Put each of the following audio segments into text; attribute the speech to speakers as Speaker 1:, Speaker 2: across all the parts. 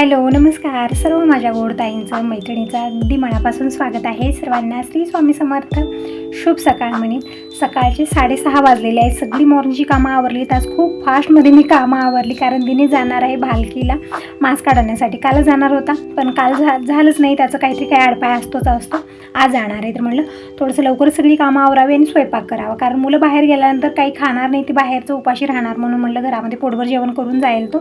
Speaker 1: Hello, नमस्कार सर्व माझ्या गोड ताईंचं मैत्रिणीचं अगदी मनापासून स्वागत आहे. सर्वांना श्री स्वामी समर्थ. शुभ सकाळ म्हणेन. सकाळचे 6:30 वाजलेले आहेत. सगळी मॉर्निंगची कामं आवरलीत. आज खूप फास्टमध्ये मी कामं आवरली कारण दिने जाणार आहे भालकीला मांस काढण्यासाठी. काल जाणार होता पण काल झालंच नाही, त्याचं काहीतरी काय आडपाय असतो. आज जाणार आहे तर म्हणलं थोडंसं लवकर सगळी कामं आवरावी आणि स्वयंपाक करावा, कारण मुलं बाहेर गेल्यानंतर काही खाणार नाही, ते बाहेरचं उपाशी राहणार. म्हणून म्हणलं घरामध्ये पोटभर जेवण करून जाईल तो.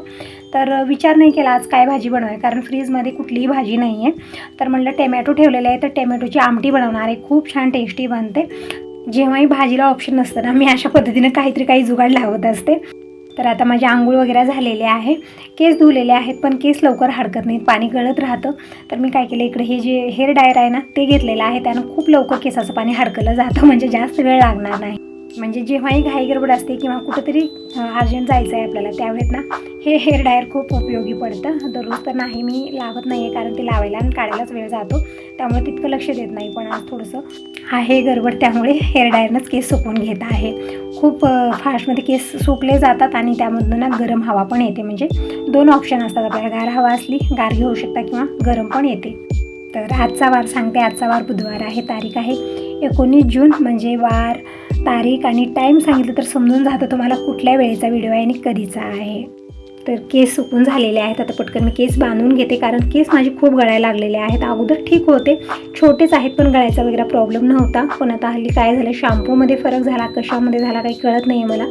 Speaker 1: तर विचार नाही केला आज काय भाजी बनवाय, कारण फ्रीजमध्ये कुठलीही भाजी नाही आहे. तर म्हणलं टॅमॅटो ठेवलेले आहे, तर टॅमॅटोची आमटी बनवणार आहे. खूप छान टेस्टी बनते. जेव्हाही भाजीला ऑप्शन नसतं ना, मी अशा पद्धतीने काही जुगाड लावत असते. तर आता माझी आंघोळ वगैरे झालेले आहे, केस धुलेले आहेत, पण केस लवकर हडकत नाहीत, पाणी गळत राहतं. तर मी काय केलं, इकडे हे जे हेअर डायर आहे ना ते घेतलेलं आहे. त्यानं खूप लवकर केसाचं पाणी हडकलं जातं, म्हणजे जास्त वेळ लागणार नाही. म्हणजे जेव्हाही घाई गडबड असते किंवा कुठंतरी अर्जंट जायचं आहे आपल्याला, त्यावेळेस ना हे हेअर डायर खूप उपयोगी पडतं. दररोज तर नाही मी लावत नाही आहे, कारण ते लावायला आणि काढायलाच वेळ जातो, त्यामुळे तितकं लक्ष देत नाही. पण आज थोडंसं आहे गडबड, त्यामुळे हेअर डायरनंच केस सुकवून घेत आहे. खूप फास्टमध्ये केस सुकले जातात आणि त्यामधून ना गरम हवा पण येते. म्हणजे दोन ऑप्शन असतात आपल्याला, गार हवा असली गार घेऊ शकता किंवा गरम पण येते. तर आजचा वार सांगते. आजचा वार बुधवार आहे. तारीख आहे 19 जून. म्हणजे वार, तारीख आणि टाईम सांगितलं तर समजून जातं तुम्हाला कुठल्या वेळेचा व्हिडिओ आहे आणि कधीचा आहे. तर केस सुकून झालेले आहेत. आता पटकन मी केस बांधून घेते, कारण केस माझे खूप गळायला लागलेले आहेत. अगोदर ठीक होते, छोटेच आहेत, पण गळायचा वगैरे प्रॉब्लेम नव्हता. पण आता हल्ली काय झालं, शॅम्पूमध्ये फरक झाला, कशामध्ये झाला काही कळत नाही आहे मला.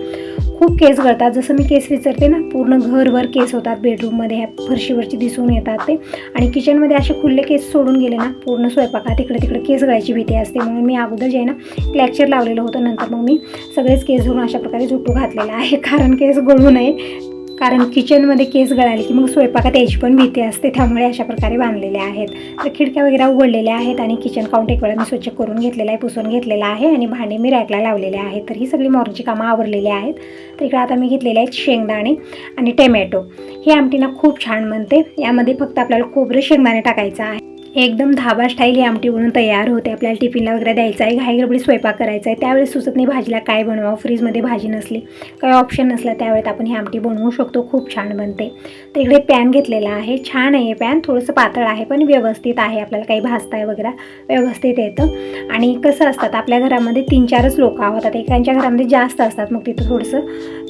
Speaker 1: खूप केस गळतात. जसं मी केस विचारते ना, पूर्ण घरभर केस होतात. बेडरूममध्ये ह्या फरशीवरची दिसून येतात ते, आणि किचनमध्ये असे खुल्ले केस सोडून गेले ना, पूर्ण स्वयंपाकात इकडे तिकडे केस गळायची भीती असते. म्हणून मी अगोदर जे आहे ना क्लॅक्चर लावलेलं होतं, नंतर मग मी सगळेच केस धरून अशा प्रकारे झुटू घातलेला आहे, कारण केस गळू नये. कारण किचनमध्ये केस गळाले की मग स्वयंपाकात यायची पण भीती असते, त्यामुळे अशा प्रकारे बांधलेले आहेत. तर खिडक्या वगैरे उघडलेल्या आहेत आणि किचन काउंट एक वेळा मी स्वच्छ करून घेतलेला आहे, पुसून घेतलेला आहे, आणि भांडे मी रॅकला लावलेले आहेत. तर ही सगळी मॉर्निंगची कामं आवरलेली आहेत. तर इकडे आता मी घेतलेले आहेत शेंगदाणे आणि टमॅटो. ही आमटी ना खूप छान बनते. यामध्ये फक्त आपल्याला खोबरं शेंगदाणे टाकायचं आहे. एकदम धाबा स्टाईल ही आमटी बनवून तयार होते. आपल्याला टिफिनला वगैरे द्यायचं आहे, घाई गडबडी स्वयंपाक करायचा आहे, त्यावेळेस सुचत नाही भाजीला काय बनवावं, फ्रीजमध्ये भाजी नसली, काही ऑप्शन नसला, त्यावेळेस आपण ही आमटी बनवू शकतो. खूप छान बनते. तर इकडे पॅन घेतलेला आहे. छान आहे पॅन, थोडंसं पातळ आहे पण व्यवस्थित आहे. आपल्याला काही भाजताय वगैरे व्यवस्थित येतं. आणि कसं असतात, आपल्या घरामध्ये 3-4च लोक आहोत, एकांच्या घरामध्ये जास्त असतात, मग तिथं थोडंसं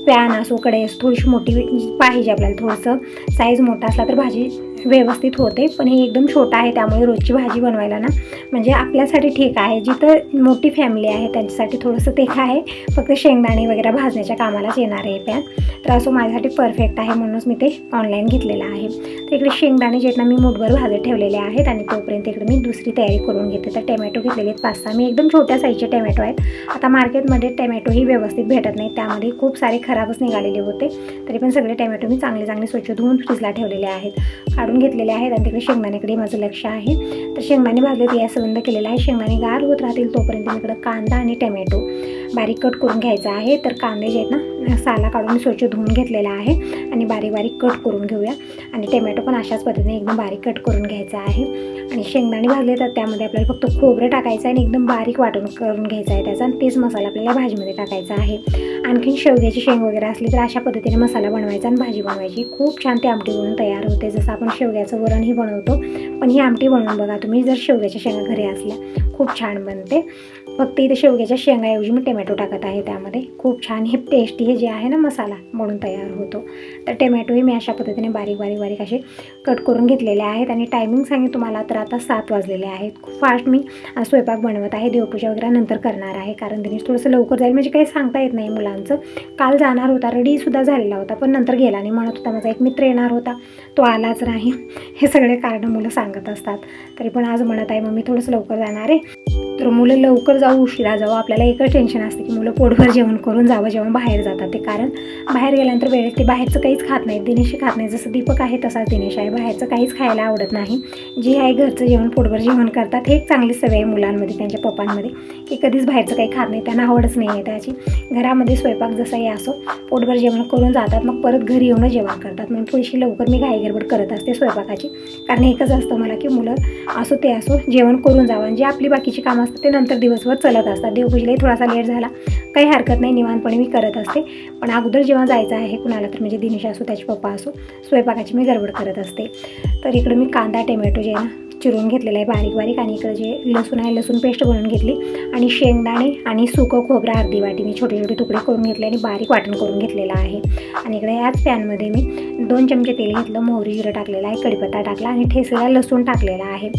Speaker 1: पॅन असो, कढई असो, थोडीशी मोठी पाहिजे आपल्याला. थोडंसं साईज मोठा असला तर भाजी व्यवस्थित होते. पण हे एकदम छोटा आहे, त्यामुळे रोजची भाजी बनवायला ना म्हणजे आपल्यासाठी ठीक आहे. जिथं मोठी फॅमिली आहे त्यांच्यासाठी थोडंसं ते काय फक्त शेंगदाणे वगैरे भाजण्याच्या कामालाच येणार आहे पॅन. तर असं माझ्यासाठी परफेक्ट आहे, म्हणूनच मी ते ऑनलाईन घेतलेलं आहे. तर इकडे शेंगदाणे जे आहेत ना मी मूठभर भाजत ठेवलेले आहेत, आणि तोपर्यंत इकडे मी दुसरी तयारी करून घेते. तर टमॅटो घेतलेले आहेत 5-6. मी एकदम छोट्या साईजचे टमॅटो आहेत. आता मार्केटमध्ये टमॅटोही व्यवस्थित भेटत नाही, त्यामध्ये खूप सारे खराबच निघालेले होते. तरी पण सगळे टमॅटो मी चांगले स्वच्छ धुवून फ्रीजला ठेवलेले आहेत, काढून घेतलेले आहेत. आणि तिकडे शेंगदाण्याकडे माझं लक्ष आहे. तर शेंगदाणे भाजले, गॅस बंद केलेला आहे. शेंगदाणे गार होत राहतील तोपर्यंत मी इकडं कांदा आणि टमॅटो बारीक कट करून घ्यायचा आहे. तर कांदे जे आहेत ना साला काढून स्वच्छ धुवून घेतलेला आहे आणि बारीक कट करून घेऊया. आणि टमॅटो पण अशाच पद्धतीने एकदम बारीक कट करून घ्यायचा आहे. आणि शेंगदाणे भाजले तर त्यामध्ये आपल्याला फक्त खोबरं टाकायचं आहे आणि एकदम बारीक वाटून करून घ्यायचा आहे त्याचा, आणि तेच मसाला आपल्याला भाजीमध्ये टाकायचा आहे. आणखीन शेवग्याची शेंग वगैरे असली तर अशा पद्धतीने मसाला बनवायचा आणि भाजी बनवायची. खूप छान ती आमटी बनवून तयार होते. जसं आपण शेवग्याचं वरणही बनवतो, पण ही आमटी बनवून बघा तुम्ही, जर शेवग्याच्या शेंगा घरी असल्या, खूप छान बनते. फक्त इथे शेवग्याच्या शेंगाऐवजी मी टमॅटो टाकत आहे त्यामध्ये. खूप छान हे टेस्टी हे जे आहे ना मसाला बनून तयार होतो. तर टमॅटोही मी अशा पद्धतीने बारीक असे कट करून घेतलेले आहेत. आणि टायमिंग सांगेन तुम्हाला, तर आता 7 वाजलेले आहेत. खूप फास्ट मी स्वयंपाक बनवत आहे. देवपूजा वगैरे नंतर करणार आहे, कारण दिनेश थोडंसं लवकर जाईल, म्हणजे काही सांगता येत नाही मुलांचं. काल जाणार होता, रेडीसुद्धा झालेला होता, पण नंतर गेला नाही. म्हणत होता माझा एक मित्र येणार होता, तो आलाच नाही. हे सगळे कारणं मुलं सांगत असतात. तरी पण आज म्हणत आहे मम्मी थोडंसं लवकर जाणार आहे. तर मुलं लवकर जाऊ उशिरा जाऊ, आपल्याला एकच टेन्शन असते की मुलं पोटभर जेवण करून जावं जेव्हा बाहेर जातात ते, कारण बाहेर गेल्यानंतर वेळेत ते बाहेरचं काहीच खात नाहीत. दिनेशही खात नाही, जसं दीपक आहे तसाच दिनेश आहे. बाहेरचं काहीच खायला आवडत नाही. जे आहे घरचं जेवण पोटभर जेवण करतात. हे एक चांगली सवय आहे मुलांमध्ये, त्यांच्या पप्पांमध्ये, की कधीच बाहेरचं काही खात नाही, त्यांना आवडच नाही आहे त्याची. घरामध्ये स्वयंपाक जसाही असो पोटभर जेवण करून जातात, मग परत घरी येऊन जेवण करतात. म्हणून थोडीशी लवकर मी घाई गडबड करत असते स्वयंपाकाची, कारण एकच असतं मला की मुलं असो ते असो जेवण करून जावं, जे आपली बाकीची कामं असतं ते नंतर दिवसभर चलत असतात. देवपूजेलाही थोडासा लेट झाला काही हरकत नाही, निवांतपणे मी करत असते. पण अगोदर जेव्हा जायचं आहे कुणाला तर म्हणजे दिनेश असो त्याचे पप्पा असो, स्वयंपाकाची मी गडबड करत असते. तर इकडं मी कांदा टोमॅटो जे आहे ना चिरून घेतलेला आहे बारीक बारीक, आणि इकडं जे लसूण आहे लसूण पेस्ट बनवून घेतली, आणि शेंगदाणे आणि सुकं खोबरं अर्धी वाटी मी छोटे छोटे तुकडे करून घेतले आणि बारीक वाटण करून घेतलेलं आहे. आणि इकडे याच पॅनमध्ये मी 2 चमचे तेल घेतलं, मोहरी जिरं टाकलेला आहे, कढीपत्ता टाकला आणि ठेचलेला लसूण टाकलेला आहे.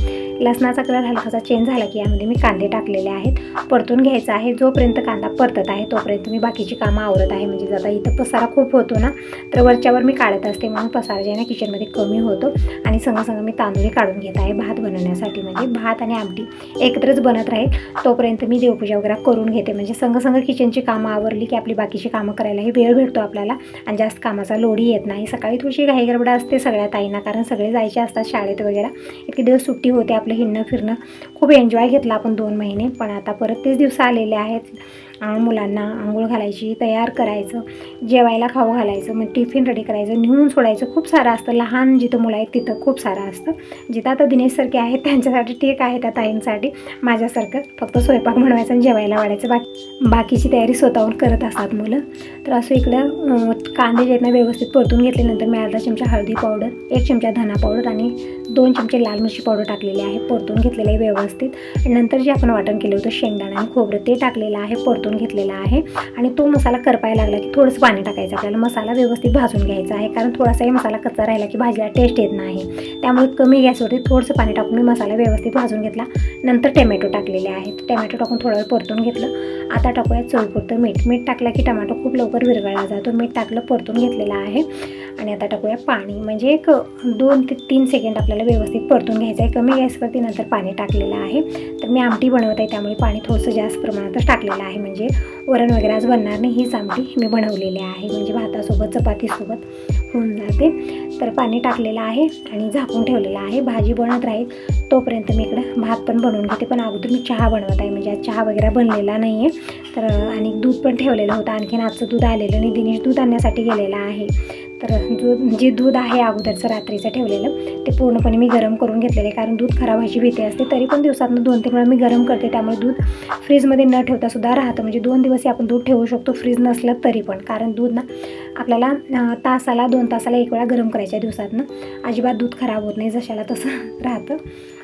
Speaker 1: लसणाचा कलर हलकासा चेंज झाला की यामध्ये मी कांदे टाकलेले आहेत, परतून घ्यायचा आहे. जोपर्यंत कांदा परतत आहे तोपर्यंत मी बाकीची कामं आवरत आहे. म्हणजे आता इथं पसारा खूप होतो ना, तर वरच्यावर मी काढत असते म्हणून पसारा जे आहे ना किचनमध्ये कमी होतो. आणि संग मी तांदूळ काढून घेत आहे भात बनवण्यासाठी, म्हणजे भात आणि आमटी एकत्रच बनत राहील तोपर्यंत मी देवपूजा वगैरे करून घेते. म्हणजे संग किचनची कामं आवरली की आपली बाकीची कामं करायलाही वेळ भेटतो आपल्याला आणि जास्त कामाचा लोडही येत नाही. सकाळी थोडीशी घाई गडबड असते सगळ्या ताईंना, कारण सगळे जायचे असतात शाळेत वगैरे. इतके दिवस सुट्टी होते, आपलं हिंडणं फिरणं खूप एन्जॉय घेतला आपण 2 महिने. पण आता परत तेच दिवस आलेले आहेत. मुलांना आंघोळ घालायची, तयार करायचं, जेवायला खाऊ घालायचं, मग टिफिन रेडी करायचं, नेऊन सोडायचं, खूप सारं असतं. लहान जिथं मुलं आहेत तिथं खूप सारं असतं. जिथं आता दिनेशसारखे आहेत त्यांच्यासाठी ठीक आहे, त्या ताईंसाठी. माझ्यासारखं फक्त स्वयंपाक बनवायचा आणि जेवायला वाढायचं, बाकीची तयारी स्वतःहून करत असतात मुलं. तर असं इकडं कांदे जे आहेत ना व्यवस्थित परतून घेतल्यानंतर मी अर्धा चमचा हळदी पावडर, 1 चमचा धना पावडर आणि 2 चमचे लाल मिरची पावडर टाकलेली आहे, परतून घेतलेलं आहे व्यवस्थित. आणि नंतर जे आपण वाटण केलं होतं शेंगदाणा आणि खोबरं ते टाकलेलं आहे, परतून घेतलेला आहे. आणि तो मसाला करपायला लागला की थोडंसं पाणी टाकायचं, आपल्याला मसाला व्यवस्थित भाजून घ्यायचा आहे, कारण थोडासाही मसाला कच्चा राहिला की भाजीला टेस्ट येत नाही. त्यामुळे कमी गॅसवरती थोडंसं पाणी टाकून मी मसाला व्यवस्थित भाजून घेतला. नंतर टोमॅटो टाकलेले आहेत, टोमॅटो टाकून थोडा वेळ परतून घेतलं. आता टाकूया चवीपुरतं मीठ टाकलं की टोमॅटो खूप लवकर विरघळला जातो. मीठ टाकलं, परतून घेतलेलं आहे. आणि आता टाकूया पाणी, म्हणजे एक 2 ते 3 सेकंड आपल्याला व्यवस्थित परतून घ्यायचं आहे कमी गॅसवरती. नंतर पाणी टाकलेलं आहे. तर मी आमटी बनवत आहे त्यामुळे पाणी थोडंसं जास्त प्रमाणातच टाकलेलं आहे, म्हणजे वरण वगैरे आज बनणार नाही. हीच आमटी मी बनवलेली आहे, म्हणजे भातासोबत चपातीसोबत होऊन जाते. तर पाणी टाकलेलं आहे आणि झाकून ठेवलेलं आहे. भाजी बनत राहील तोपर्यंत मी इकडं भात पण बनवून घेते. पण अगोदर मी चहा बनवत आहे, म्हणजे आज चहा वगैरे बनलेला नाही आहे. तर आणि दूध पण ठेवलेलं होतं, आणखीन आजचं दूध आलेलं नाही, दिनेश दूध आणण्यासाठी गेलेला आहे. तर जे दूध आहे अगोदरचं रात्रीचं ठेवलेलं ते पूर्णपणे मी गरम करून घेतलेलं आहे, कारण दूध खराब व्हायची भीती असते. तरी पण दिवसातून 2-3 वेळा मी गरम करते, त्यामुळे दूध फ्रीजमध्ये न ठेवता सुद्धा राहतं. म्हणजे 2 दिवसही आपण दूध ठेवू शकतो फ्रीज नसलं तरी पण, कारण दूध ना आपल्याला तासाला 2 तासाला 1 वेळा गरम करायच्या दिवसातनं, अजिबात दूध खराब होत नाही, जशाला तसं राहतं.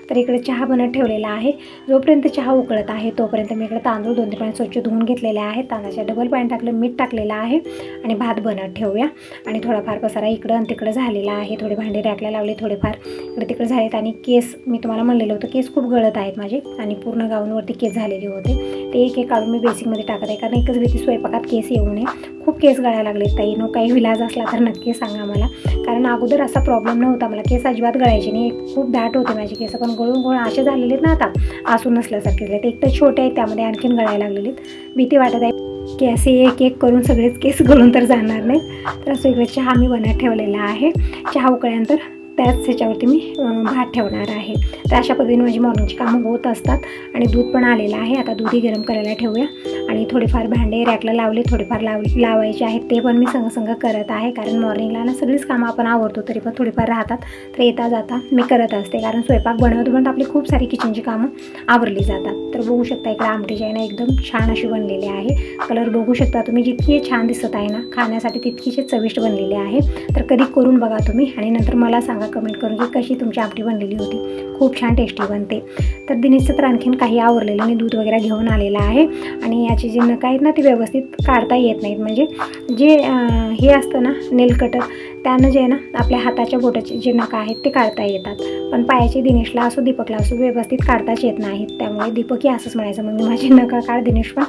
Speaker 1: तर इकडे चहा बनत ठेवलेला आहे. जोपर्यंत चहा उकळत आहे तोपर्यंत मी इकडे तांदूळ 2-3 पाणी स्वच्छ धुवून घेतलेले आहे. तांदळाच्या डबल पाणी टाकलं, मीठ टाकलेलं आहे आणि भात बनत ठेवूया. आणि थोडाफार पसारा इकडं आणि तिकडं झालेला आहे, थोडे भांडे रॅकला लावले, थोडेफार इकडे तिकडे झालेत. आणि केस मी तुम्हाला म्हणलेलं होतं केस खूप गळत आहेत माझे, आणि पूर्ण गाऊनवरती केस झालेले होते, ते एक काढून मी बेसिकमध्ये टाकत आहे, कारण एकच भीती स्वयंपाकात केस येऊ नये. खूप केस गळायला लागले ताई, काही विलाज असला तर नक्की सांगा मला, कारण अगोदर असा प्रॉब्लेम नव्हता, मला केस अजिबात गळायचे नाही, खूप दाट होते माझे केस, पण गळून असे झालेले आहेत ना आता आसून नसल्यासारखे झाले. ते एक तर छोटे आहेत त्यामध्ये आणखीन गळायला लागलेले आहेत. भीती वाटत आहे की असे एक करून सगळेच केस गळून तर जाणार नाही. तर असं इकडे चहा मी बनत ठेवलेला आहे. चहा उकळल्यानंतर त्याच ह्याच्यावरती मी भात ठेवणार आहे. तर अशा पद्धतीने माझी मॉर्निंगची कामं होत असतात. आणि दूध पण आलेलं आहे, आता दूधही गरम करायला ठेवूया. आणि थोडेफार भांडे रॅकला लावले, थोडेफार लावायचे आहेत, ते पण मी संग करत आहे, कारण मॉर्निंगला ना सगळीच कामं आपण आवडतो तरी पण थोडीफार राहतात, तर येता जाता मी करत असते, कारण स्वयंपाक बनवतो आपली खूप सारी किचनची कामं आवरली जातात. तर बघू शकता इकडे आमटी जी आहे ना एकदम छान अशी बनलेली आहे. कलर बघू शकता तुम्ही, जितकी छान दिसत आहे ना खाण्यासाठी तितकीच चविष्ट बनलेली आहे. तर कधी करून बघा तुम्ही आणि नंतर मला सांगा कमेंट करून की कशी तुमची आमटी बनलेली होती. खूप छान टेस्टी बनते. तर दिनेशचं तर आणखीन काही आवरलेलं नाही, दूध वगैरे घेऊन आलेलं आहे. आणि याची जी नखं आहेत ना ती व्यवस्थित काढता येत नाहीत, म्हणजे जे हे असतं ना नेल कटर, त्यानं जे आहे ना आपल्या हाताच्या बोटाचे जे नखं आहेत ते काढता येतात, पण पायाचे दिनेशला असो दीपकला असो व्यवस्थित काढताच येत नाहीत. त्यामुळे दीपकही असंच म्हणायचं, मग मी माझी नखं काढ, दिनेश पण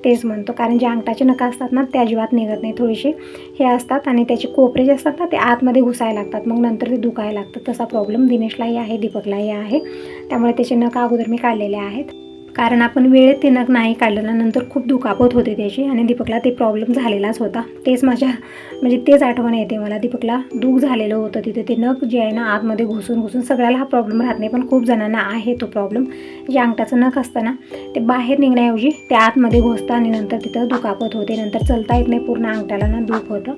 Speaker 1: तेच म्हणतो, कारण जे अंगठाचे नखं असतात ना ते अजिबात निघत नाही, थोडीशी हे असतात आणि त्याचे कोपरे जे असतात ना ते आतमध्ये घुसायला लागतात, मग नंतर ते दुखायला लागतं. तसा प्रॉब्लेम दिनेशलाही आहे, दीपकलाही आहे. त्यामुळे त्याचे नखं अगोदर मी काढलेले आहेत, कारण आपण वेळेत ते नख नाही काढलं ना नंतर खूप दुखापत होते त्याची. आणि दीपकला ते प्रॉब्लेम झालेलाच होता, तेच तेच आठवण येते मला. दीपकला दुख झालेलं होतं तिथे, ते नख जे आहे ना आतमध्ये घुसून सगळ्याला हा प्रॉब्लेम राहत नाही, पण खूप जणांना आहे तो प्रॉब्लेम. जे अंगठाचं नख असतं ना ते बाहेर निघण्याऐवजी ते आतमध्ये घुसतं आणि नंतर तिथं दुखापत होते, नंतर चलता येत नाही, पूर्ण अंगठाला ना दुख होतं.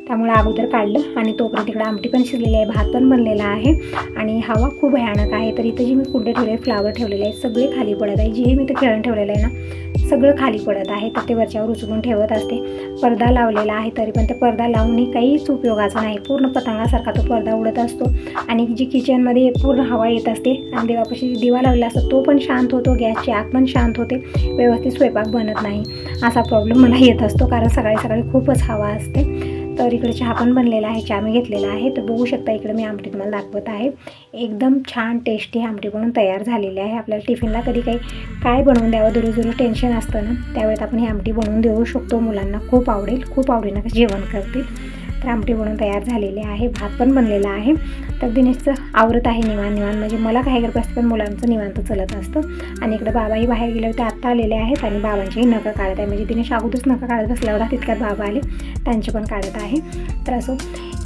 Speaker 1: त्यामुळे अगोदर काढलं आणि तोपर्यंत इकडे आमटी पण शिजलेली आहे, भात पण बनलेला आहे आणि हवा खूप भयानक आहे. तर इथं जी मी कुंडे ठेवले फ्लावर ठेवलेले आहेत सगळे खाली पडत आहे. जे मी इथं खेळून ठेवलेलं आहे ना सगळं खाली पडत आहे. तर ते वरच्यावर उचलून ठेवत असते. पडदा लावलेला आहे तरी पण ते पडदा लावूनही काहीच उपयोगाचा नाही. पूर्ण पतंगासारखा तो पडदा उडत असतो आणि जी किचनमध्ये पूर्ण हवा येत असते आणि देवापाशी दिवा लावलेला असतो तो पण शांत होतो, गॅसची आग पण शांत होते, व्यवस्थित स्वयंपाक बनत नाही. असा प्रॉब्लेम मला येत असतो कारण सकाळी सकाळी खूपच हवा असते. तर इकडे चहा पण बनलेला आहे, चहा मी घेतलेला आहे. तर बघू शकता इकडे मी आमटी तुम्हाला दाखवत आहे. एकदम छान टेस्टी आमटी बनवून तयार झालेली आहे. आपल्याला टिफिनला कधी काही काय बनवून द्यावं दररोज टेन्शन असतं ना, त्यावेळेस आपण ही आमटी बनवून देऊ शकतो. मुलांना खूप आवडेल, खूप आवडीनं जेवण करतील. तर आमटी बनवून तयार झालेली आहे, भात पण बनलेला आहे. तर दिनेशचं आवरत आहे निवांत म्हणजे मला काही करत असतं पण मुलांचं निवांत चलत असतं. आणि इकडे बाबाही बाहेर गेले होते, आत्ता आलेले आहेत आणि बाबांचेही नखं काढत आहे. म्हणजे दिनेश अगोदरच नखं काढत बसला होता, तितक्यात बाबा आले, त्यांचे पण काढत आहे. तर असं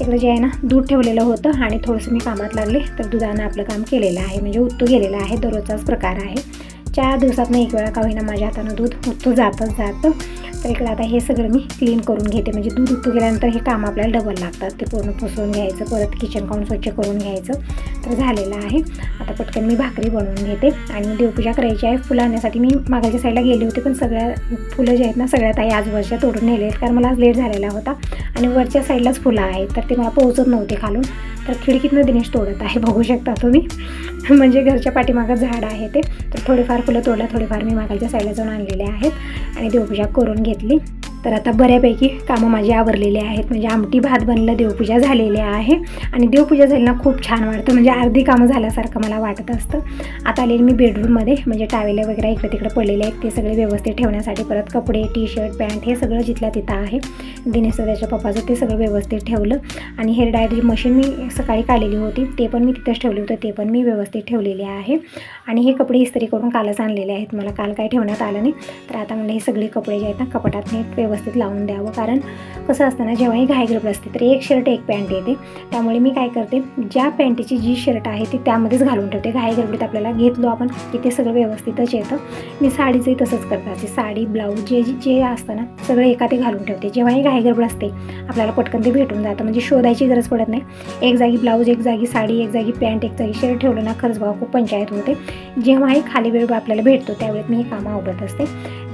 Speaker 1: इकडे जे आहे ना दूध ठेवलेलं होतं आणि थोडंसं मी कामात लागले तर दुधानं आपलं काम केलेलं आहे. म्हणजे उत्तू गेलेलं आहे, दररोजचाच प्रकार आहे. 4 दिवसातनं एक वेळा का होईना माझ्या हातानं दूध उत्तू जातच जातं. तर इकडे आता हे सगळं मी क्लीन करून घेते. म्हणजे दूध उत्तू गेल्यानंतर हे काम आपल्याला डबल लागतात. ते पूर्ण पुसून घ्यायचं, परत किचन काढून स्वच्छ करून घ्यायचं. तर झालेलं आहे. आता पटकन मी भाकरी बनवून घेते आणि देवपूजा करायची आहे. फुलं आणण्यासाठी मी मागच्या साईडला गेले होते पण सगळ्या फुलं जे आहेत ना सगळ्यात आई आजूबाजूच्या तोडून नेले आहेत कारण मला आज लेट झालेला होता आणि वरच्या साईडलाच फुलं आहेत तर ते मला पोहोचत नव्हते खालून. तर खिडकीतनं दिनेश तोडत आहे, बघू शकता तुम्ही. म्हणजे घरच्या पाठीमागं झाड आहे ते. तर थोडेफार फुलं तोडलं, थोडेफार मी मागच्या साईडला जाऊन आणलेले आहेत आणि देवपूजा करून घेतली. तर आता बऱ्यापैकी कामं माझी आवरलेली आहेत. म्हणजे आमटी भात बनलं, देवपूजा झालेली आहे आणि देवपूजा झाली ना खूप छान वाटतं. म्हणजे अर्धी कामं झाल्यासारखं मला वाटत असतं. आता आलेली मी बेडरूममध्ये, म्हणजे टावेल वगैरे इकडे तिकडे पडलेले आहेत ते सगळे व्यवस्थित ठेवण्यासाठी. परत कपडे, टी शर्ट, पॅन्ट हे सगळं जिथल्या तिथं आहे. दिनेशचं त्याच्या पप्पाचं ते सगळं व्यवस्थित ठेवलं आणि हेअर ड्रायरची मशीन मी सकाळी काढलेली होती ते पण मी तिथंच ठेवलं होतं, ते पण मी व्यवस्थित ठेवलेले आहे. आणि हे कपडे इस्त्री करून कालच आणलेले आहेत, मला काल काही ठेवण्यात आलं नाही. तर आता मला हे सगळे कपडे जे आहेत ना कपाटात नीट व्यवस्थित लावून द्यावं. कारण कसं असतं ना जेव्हाही घाईगडबड असते तर एक शर्ट एक पॅन्ट येते. त्यामुळे मी काय करते, ज्या पॅन्टीची जी शर्ट आहे ती त्यामध्येच घालून ठेवते. घाईगडबडीत आपल्याला घेतलो आपण की ते सगळं व्यवस्थितच येतं. मी साडीचंही तसंच करते. साडी, ब्लाऊज जे असतं ना सगळं एका ते घालून ठेवते. जेव्हाही घाईगडबड असते आपल्याला पटकन ते भेटून जातं. म्हणजे शोधायची गरज पडत नाही. एक जागी ब्लाऊज, एक जागी साडी, एक जागी पॅन्ट, एक जागी शर्ट ठेवलं ना खरंच बघा खूप पंचायत होते. जेव्हाही खाली वेळ आपल्याला भेटतो त्यावेळेस मी हे कामं आवडत असते.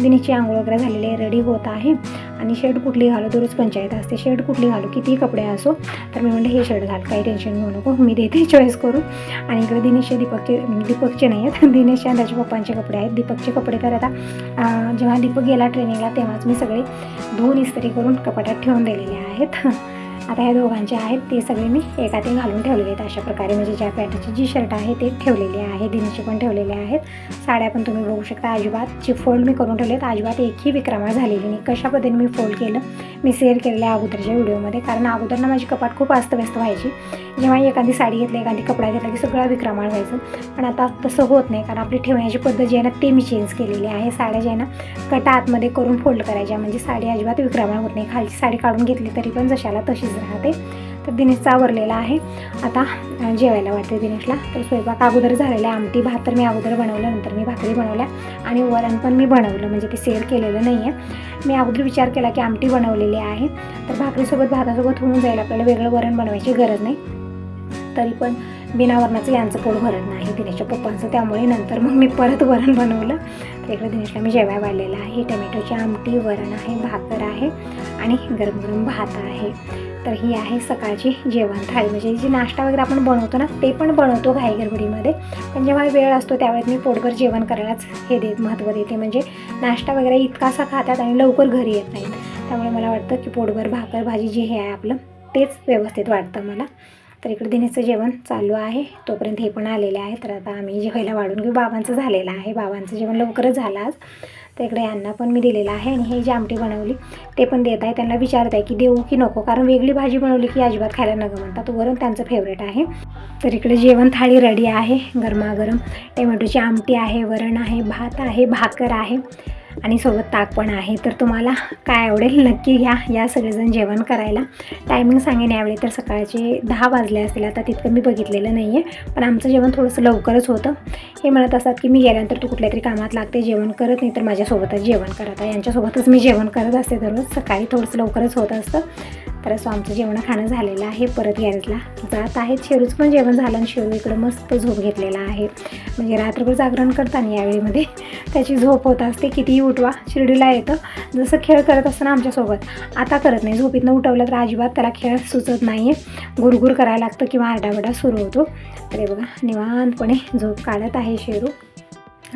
Speaker 1: दिनेशची आंघोळ वगैरे झालेली आहे, रेडी होत आहे आणि शर्ट कुठली घालू, दररोज पंचायत असते शर्ट कुठली घालू, किती कपडे असो. तर मी म्हणलं हे शर्ट घाल, काही टेन्शन घेऊ नको, मी देते चॉईस करून. आणि इकडे दिनेशचे दीपकचे नाही आहेत, दिनेशच्या त्याच्या पप्पांचे कपडे आहेत. दीपकचे कपडे तर आता जेव्हा दीपक गेला ट्रेनिंगला तेव्हाच मी सगळे धुवून इस्त्री करून कपाटात ठेवून दिलेले आहेत. आता ह्या दोघांचे आहेत ते सगळे मी एका ते घालून ठेवलेले आहेत अशा प्रकारे. म्हणजे ज्या पॅन्टची जी शर्ट आहे ते ठेवलेले आहे, दिनेशचे पण ठेवलेले आहेत. साड्या पण तुम्ही बघू शकता, अजिबात फोल्ड मी करून ठेवलेत, अजिबात एकही विक्रमाळ झालेली नाही. कशा पद्धतीने मी फोल्ड केलं मी शेअर केलेल्या अगोदरच्या व्हिडिओमध्ये. कारण अगोदर ना माझी कपाट खूप अस्तव्यस्त व्हायची. जेव्हा एखादी साडी घेतली, एखादी कपडा घेतला की सगळा विक्रमाळ व्हायचं. पण आता तसं होत नाही कारण आपली ठेवण्याची पद्धत जी आहे ना ते मी चेंज केलेली आहे. साड्या ज्या आहे ना कटा आतमध्ये करून फोल्ड करायच्या, म्हणजे साडी अजिबात विक्रमाळ होत नाही. खालची साडी काढून घेतली तरी पण जशाला तशीच राहते. तर दिनेशचा आवरलेला आहे. आता जेवायला वाटते दिनेशला. तर स्वयंपाक अगोदर झालेला आहे. आमटी भात तर मी अगोदर बनवलं, नंतर मी भाकरी बनवल्या आणि वरण पण मी बनवलं, म्हणजे ते शेअर केलेलं नाही आहे. मी अगोदर विचार केला की आमटी बनवलेली आहे तर भाकरीसोबत भातासोबत होऊन जाईल, आपल्याला वेगळं वरण बनवायची गरज नाही. तरी पण बिना वरणाचं यांचं पोट भरत नाही दिनेशच्या पप्पांचं, त्यामुळे नंतर मग मी परत वरण बनवलं. तर इकडे दिनेशला मी जेवायला वाढलेलं आहे. टमॅटोची आमटी, वरण आहे, भाकर आहे आणि गरम गरम भात आहे. तर ही आहे सकाळची जेवण थाळी. म्हणजे जी नाश्ता वगैरे आपण बनवतो ना ते पण बनवतो घाईगडबडीमध्ये, पण जेव्हा वेळ असतो त्यावेळेस मी पोटभर जेवण करायलाच महत्त्व देते. म्हणजे नाश्ता वगैरे इतकासा खातात आणि लवकर घरी येत नाहीत. त्यामुळे मला वाटतं की पोटभर भाकर भाजी जे हे आहे आपलं तेच व्यवस्थित वाटतं मला. तर इकडे दिनेशचं जेवण चालू आहे, तोपर्यंत हे पण आलेले आहे. तर आता आम्ही जेवायला वाढून घेऊ. बाबांचं झालेलं आहे, बाबांचं जेवण लवकरच झालं आज. तर इकडे यांना पण मी दिलेलं आहे आणि हे जी आमटी बनवली ते पण देत आहे. त्यांना विचारत आहे की देऊ की नको, कारण वेगळी भाजी बनवली की अजिबात खायला नको म्हणतात. वरण त्यांचं फेवरेट आहे. तर इकडे जेवण थाळी रेडी आहे, गरमागरम टोमॅटोची आमटी आहे, वरण आहे, भात आहे, भाकर आहे आणि सोबत ताक पण आहे. तर तुम्हाला काय आवडेल नक्की घ्या, या सगळेजण जेवण करायला. टायमिंग सांगेन यावेळी तर सकाळचे 10 वाजले असतील, आता तितकं मी बघितलेलं नाही आहे. पण आमचं जेवण थोडंसं लवकरच होतं. हे म्हणत असतात की मी गेल्यानंतर तू कुठल्या तरी कामात लागते, जेवण करत नाही तर माझ्यासोबतच जेवण करत आहे. यांच्यासोबतच मी जेवण करत असते दररोज. सकाळी थोडंसं लवकरच होत असतं. तर असं आमचं जेवण खाणं झालेलं आहे. परत गॅरेजला जात आहेत. शेरूचं पण जेवण झालं आणि शेरू इकडं मस्त झोप घेतलेला आहे. म्हणजे रात्रभर जागरण करताना यावेळीमध्ये त्याची झोप होत असते. कितीही उठवा चिरडीला येतं. जसं खेळ करत असताना आमच्यासोबत आता करत नाही. झोपीतनं उठवलं तर अजिबात त्याला खेळ सुचत नाही आहे. गुरगुर करायला लागतं किंवा आरडाओरडा सुरू होतो. तर हे बघा निवांतपणे झोप काढत आहे शेरू.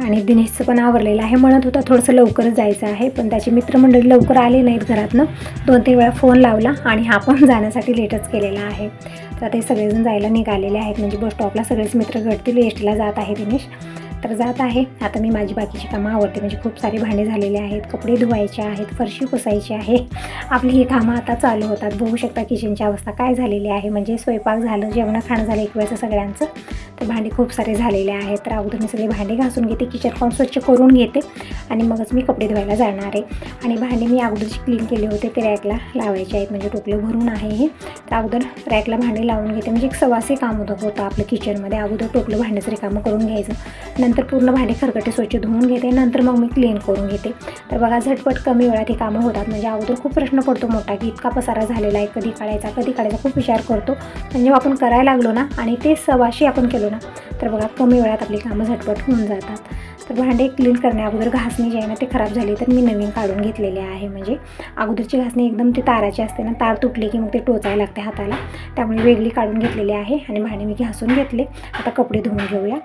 Speaker 1: आणि दिनेशचं पण आवरलेलं आहे. म्हणत होता थोडंसं लवकरच जायचं आहे, पण त्याची मित्रमंडळी लवकर आले नाहीत घरातनं. 2-3 वेळा फोन लावला आणि हा पण जाण्यासाठी लेटच केलेला आहे. तर ते सगळेजण जायला निघालेले आहेत. म्हणजे बस स्टॉपला सगळेच मित्र घडतील. एसटीला जात आहे दिनेश. तर जात आहे. आता मी माझी बाकीची कामं आवरते. म्हणजे खूप सारे भांडे झालेले आहेत, कपडे धुवायचे आहेत, फरशी पुसायची आहे. आपली ही कामं आता चालू होतात. बघू शकता किचनची अवस्था काय झालेली आहे. म्हणजे स्वयंपाक झालं, जेवण खाणं झालं एक वेळचं सगळ्यांचं. तर भांडे खूप सारे झालेले आहेत. तर अगोदर मी सगळे भांडे घासून घेते, किचन पण स्वच्छ करून घेते आणि मगच मी कपडे धुवायला जाणार आहे. आणि भांडे मी अगोदरची क्लीन केले होते ते रॅकला लावायचे आहेत. म्हणजे टोपले भरून आहे हे. तर अगोदर रॅकला भांडे लावून घेते. म्हणजे एक सवासे काम होतं आपलं किचनमध्ये. अगोदर टोपलं भांड्याचं रिकामं करून घ्यायचं. नंतर पूर्ण भांडे खरकटे स्वच्छ धुवून घेते. नंतर मग मी क्लीन करून घेते. तर बघा झटपट कमी वेळात ही कामं होतात. म्हणजे अगोदर खूप प्रश्न पडतो मोठा की इतका पसारा झालेला आहे, कधी काढायचा खूप विचार करतो. म्हणजे आपण करायला लागलो ना आणि ते सवाशी आपण केलो ना तर बघा कमी वेळात आपली कामं झटपट होऊन जातात. तर भांडे क्लीन करण्या अगोदर घासणी जी आहे ना ते खराब झाली तर मी नवीन काढून घेतलेले आहे. म्हणजे अगोदरची घासणी एकदम ती ताराची असते ना, तार तुटली की मग ते टोचायला लागते हाताला. त्यामुळे वेगळी काढून घेतलेली आहे आणि भांडे मी घासून घेतले. आता कपडे धुवून घेऊया.